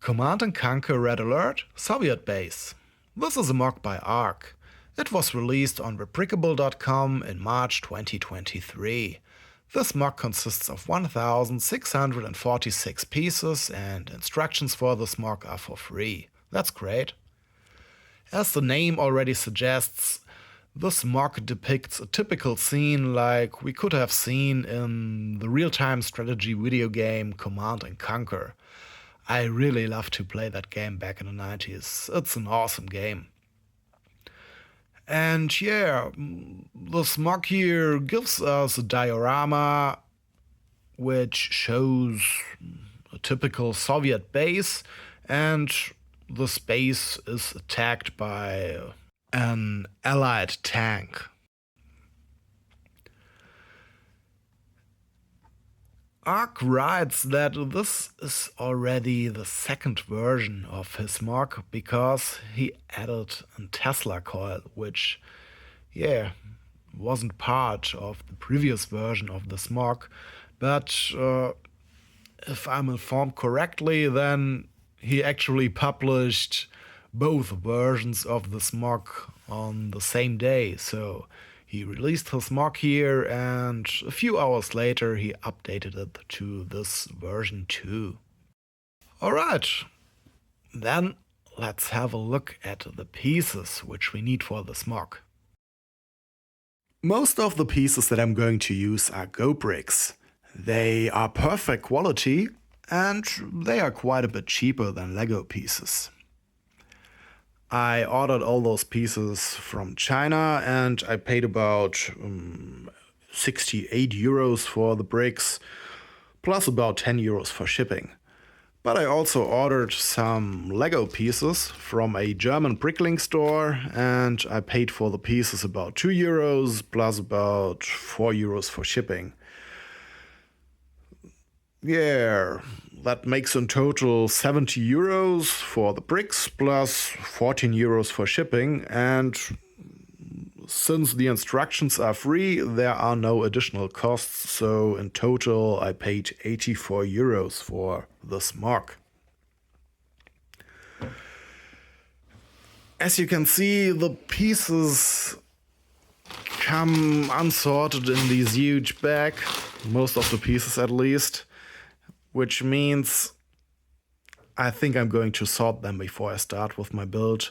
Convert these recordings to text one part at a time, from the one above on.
Command & Conquer Red Alert Soviet Base. This is a MOC by ARC. It was released on Replicable.com in March 2023. This MOC consists of 1,646 pieces, and instructions for this MOC are for free. That's great. As the name already suggests, this MOC depicts a typical scene like we could have seen in the real-time strategy video game Command & Conquer. I really loved to play that game back in the 90s. It's an awesome game. And yeah, this MOC here gives us a diorama which shows a typical Soviet base, and this base is attacked by an Allied tank. ARC writes that this is already the second version of his MOC because he added a Tesla coil, which, wasn't part of the previous version of this MOC. But if I'm informed correctly, then he actually published both versions of this MOC on the same day. So he released his MOC here, and a few hours later he updated it to this version 2. Alright, then let's have a look at the pieces which we need for this MOC. Most of the pieces that I'm going to use are Go bricks. They are perfect quality, and they are quite a bit cheaper than Lego pieces. I ordered all those pieces from China, and I paid about 68 euros for the bricks, plus about 10 euros for shipping. But I also ordered some Lego pieces from a German brickling store, and I paid for the pieces about 2 euros plus about 4 euros for shipping. Yeah, that makes in total 70 euros for the bricks plus 14 euros for shipping, and since the instructions are free, there are no additional costs, so in total I paid 84 euros for this MOC. As you can see, the pieces come unsorted in this huge bag, most of the pieces at least. Which means I think I'm going to sort them before I start with my build.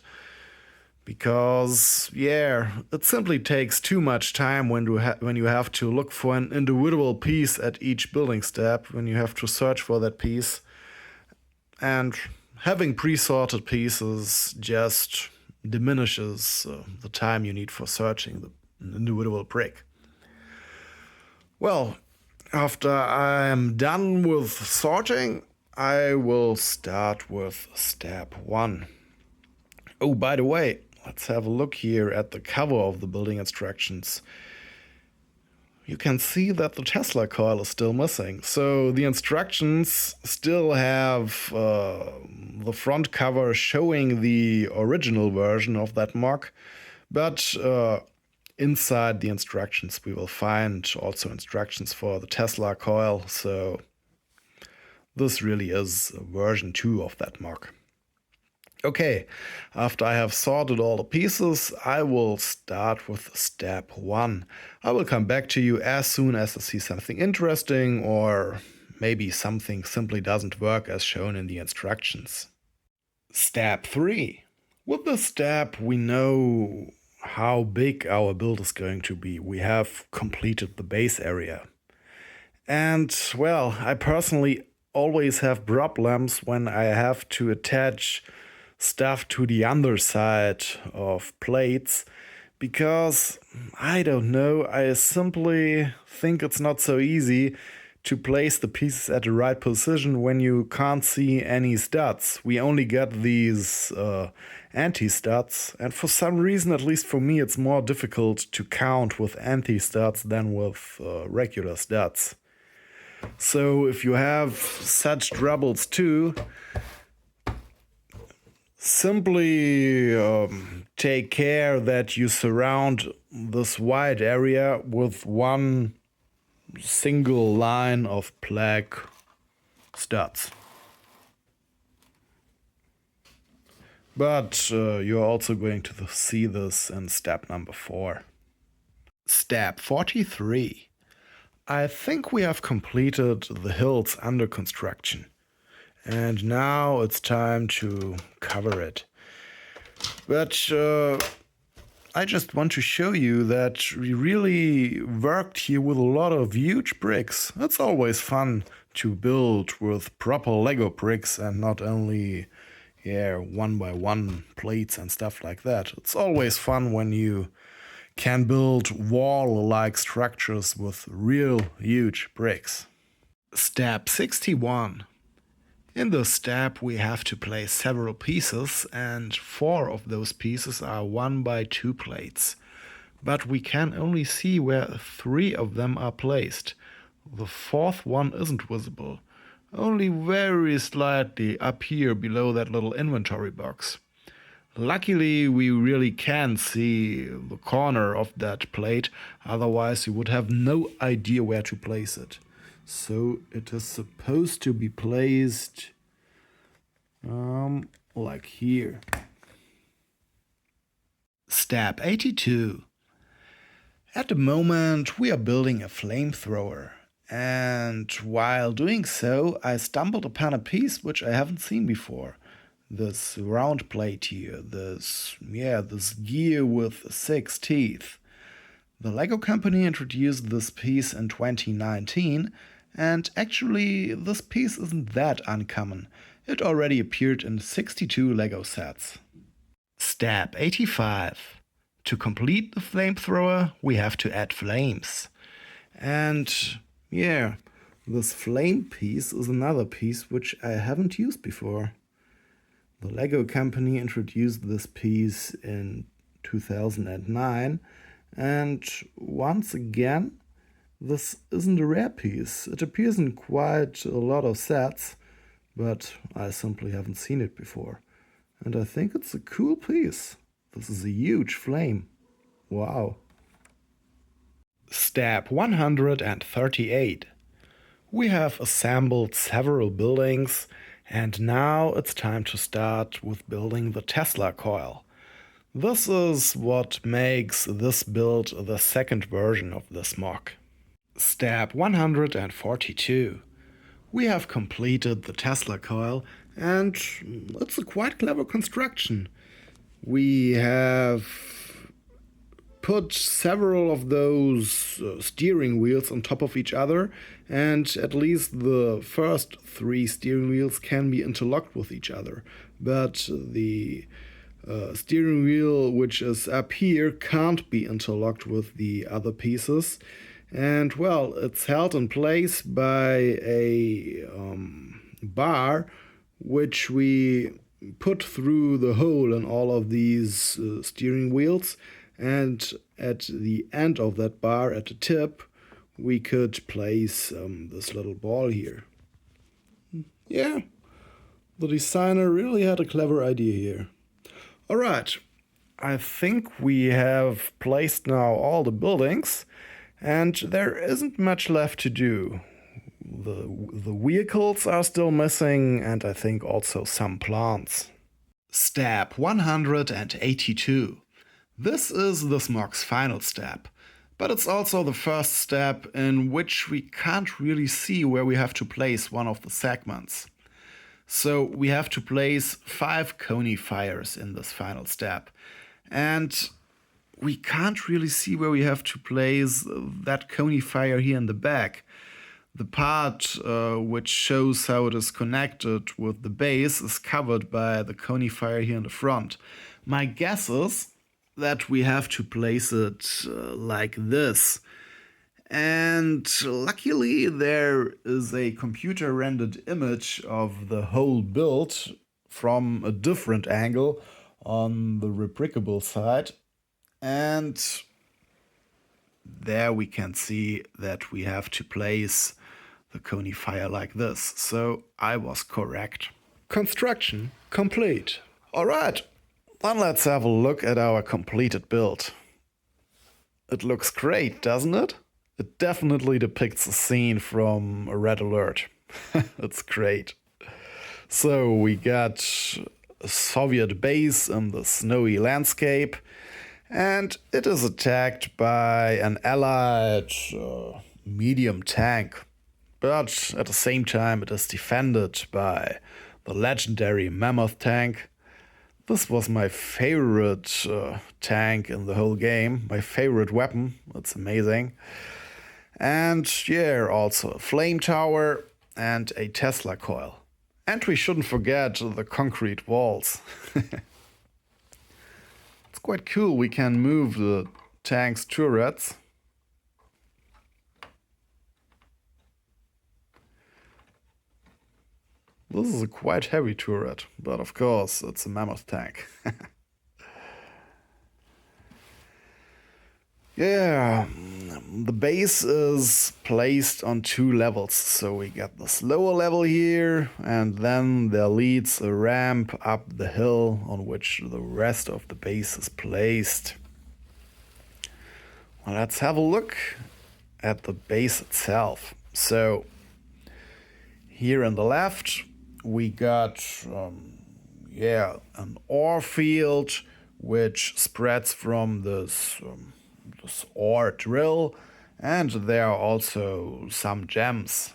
Because, it simply takes too much time when you have to look for an individual piece at each building step, when you have to search for that piece. And having pre-sorted pieces just diminishes the time you need for searching an individual brick. Well, after I'm done with sorting, I will start with step 1. Oh, by the way, let's have a look here at the cover of the building instructions. You can see that the Tesla coil is still missing. So the instructions still have the front cover showing the original version of that MOC, but inside the instructions we will find also instructions for the Tesla coil, so this really is version 2 of that MOC. Okay, after I have sorted all the pieces, I will start with step 1. I will come back to you as soon as I see something interesting, or maybe something simply doesn't work as shown in the instructions. Step 3. With this step we know how big our build is going to be. We have completed the base area. And, well, I personally always have problems when I have to attach stuff to the underside of plates, because, I don't know, I simply think it's not so easy to place the pieces at the right position when you can't see any studs. We only get these anti-studs, and for some reason, at least for me, it's more difficult to count with anti-studs than with regular studs. So if you have such troubles too, simply take care that you surround this wide area with one single line of black studs. But you're also going to see this in step number 4. Step 43. I think we have completed the hills under construction. And now it's time to cover it. But I just want to show you that we really worked here with a lot of huge bricks. It's always fun to build with proper Lego bricks and not only one by one plates and stuff like that. It's always fun when you can build wall-like structures with real huge bricks. Step 61. In this step we have to place several pieces, and 4 of those pieces are 1 by 2 plates. But we can only see where 3 of them are placed. The 4th one isn't visible, only very slightly up here below that little inventory box. Luckily we really can see the corner of that plate, otherwise you would have no idea where to place it. So it is supposed to be placed like here. Step 82. At the moment we are building a flamethrower, and while doing so I stumbled upon a piece which I haven't seen before. This round plate here, this gear with 6 teeth. The Lego company introduced this piece in 2019, and actually this piece isn't that uncommon. It already appeared in 62 Lego sets. Step 85. To complete the flamethrower, we have to add flames. And this flame piece is another piece which I haven't used before. The Lego company introduced this piece in 2009, and once again, this isn't a rare piece. It appears in quite a lot of sets, but I simply haven't seen it before. And I think it's a cool piece. This is a huge flame. Wow. Step 138. We have assembled several buildings, and now it's time to start with building the Tesla coil. This is what makes this build the second version of this MOC. Step 142. We have completed the Tesla coil, and it's a quite clever construction. We have put several of those steering wheels on top of each other, and at least the first 3 steering wheels can be interlocked with each other. But the steering wheel which is up here can't be interlocked with the other pieces. And well, it's held in place by a bar which we put through the hole in all of these steering wheels. And at the end of that bar, at the tip, we could place this little ball here. Yeah, the designer really had a clever idea here. Alright, I think we have placed now all the buildings, and there isn't much left to do. The vehicles are still missing, and I think also some plants. Step 182. This is this MOC's final step, but it's also the first step in which we can't really see where we have to place one of the segments. So we have to place 5 conifiers in this final step, and we can't really see where we have to place that conifier here in the back. The part which shows how it is connected with the base is covered by the conifier here in the front. My guess is that we have to place it like this. And luckily there is a computer rendered image of the whole build from a different angle on the replicable side. And there we can see that we have to place the conifier like this. So I was correct. Construction complete. Alright. Then let's have a look at our completed build. It looks great, doesn't it? It definitely depicts a scene from a Red Alert. It's great. So we got Soviet base in the snowy landscape, and it is attacked by an allied medium tank. But at the same time, it is defended by the legendary Mammoth tank. This was my favorite tank in the whole game, my favorite weapon. It's amazing. And yeah, also a flame tower and a Tesla coil. And we shouldn't forget the concrete walls. It's quite cool. We can move the tank's turrets. This is a quite heavy turret, but of course it's a Mammoth tank. Yeah, the base is placed on 2 levels, so we get this lower level here, and then there leads a ramp up the hill on which the rest of the base is placed. Well, let's have a look at the base itself. So here on the left we got an ore field which spreads from this ore drill, and there are also some gems.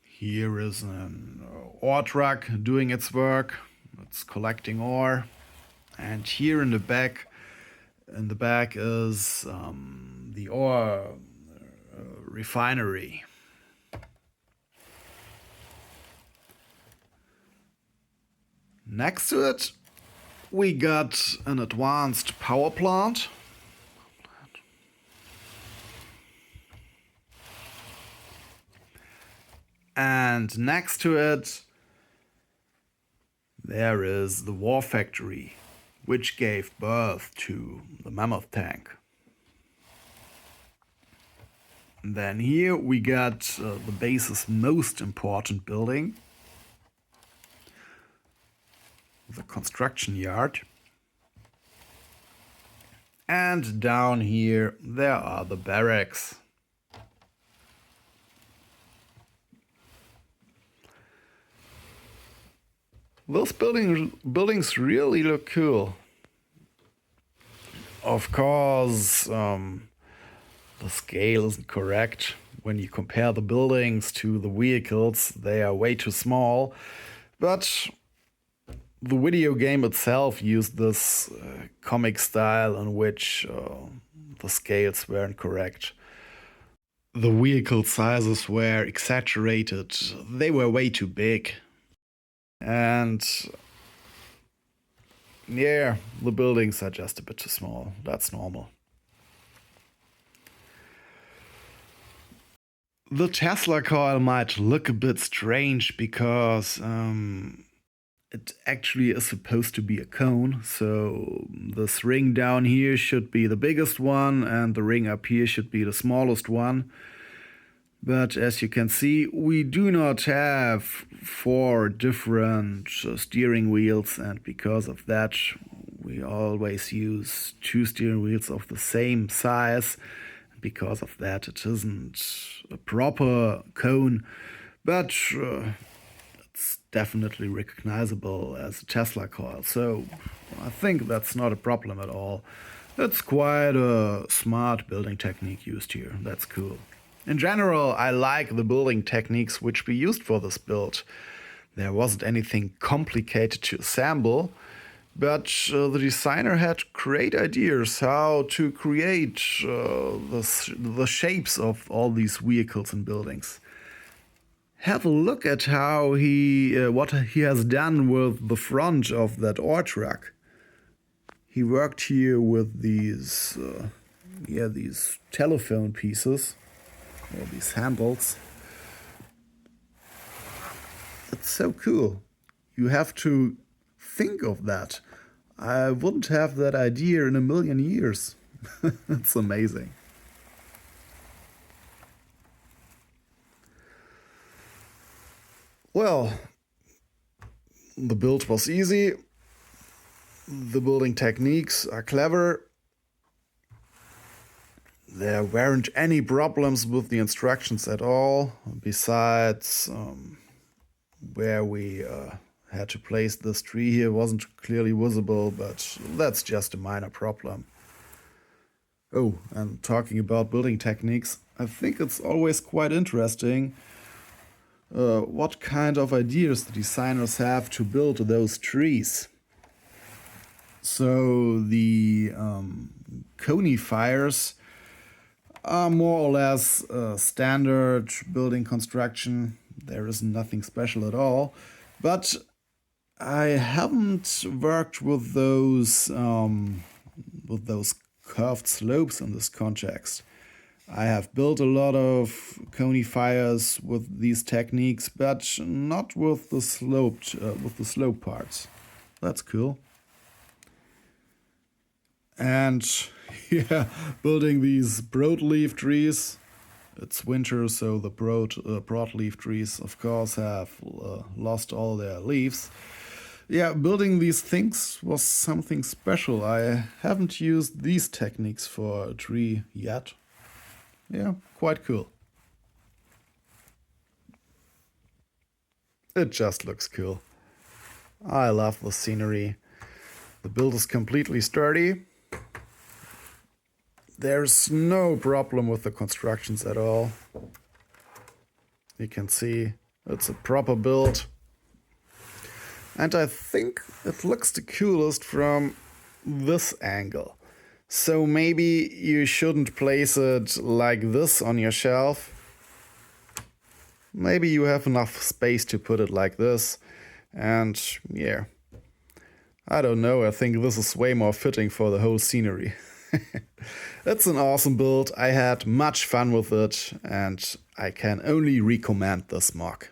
Here is an ore truck doing its work. It's collecting ore, and here in the back is the ore refinery. Next to it we got an advanced power plant. And next to it, there is the war factory, which gave birth to the Mammoth tank. And then here we got the base's most important building, the construction yard. And down here there are the barracks. Those buildings really look cool. Of course, the scale isn't correct. When you compare the buildings to the vehicles, they are way too small. But the video game itself used this comic style in which the scales weren't correct. The vehicle sizes were exaggerated. They were way too big. And yeah, the buildings are just a bit too small. That's normal. The Tesla coil might look a bit strange because it actually is supposed to be a cone, so this ring down here should be the biggest one and the ring up here should be the smallest one. But as you can see, we do not have 4 different steering wheels, and because of that we always use 2 steering wheels of the same size. Because of that it isn't a proper cone, but it's definitely recognizable as a Tesla coil, so I think that's not a problem at all. It's quite a smart building technique used here. That's cool. In general, I like the building techniques which we used for this build. There wasn't anything complicated to assemble, but the designer had great ideas how to create the shapes of all these vehicles and buildings. Have a look at how what he has done with the front of that ore truck. He worked here with these telephone pieces, or these handles. It's so cool. You have to think of that. I wouldn't have that idea in a million years. It's amazing. Well, the build was easy. The building techniques are clever. There weren't any problems with the instructions at all, besides where we had to place this tree here wasn't clearly visible, but that's just a minor problem. Oh, and talking about building techniques, I think it's always quite interesting what kind of ideas the designers have to build those trees. So the conifiers are more or less standard building construction. There is nothing special at all. But I haven't worked with those curved slopes in this context. I have built a lot of conifiers with these techniques, but not with the slope parts. That's cool. And yeah, building these broadleaf trees. It's winter, so the broadleaf trees, of course, have lost all their leaves. Yeah, building these things was something special. I haven't used these techniques for a tree yet. Yeah, quite cool. It just looks cool. I love the scenery. The build is completely sturdy. There's no problem with the constructions at all. You can see it's a proper build. And I think it looks the coolest from this angle. So maybe you shouldn't place it like this on your shelf. Maybe you have enough space to put it like this. And yeah, I don't know, I think this is way more fitting for the whole scenery. It's an awesome build. I had much fun with it and I can only recommend this MOC.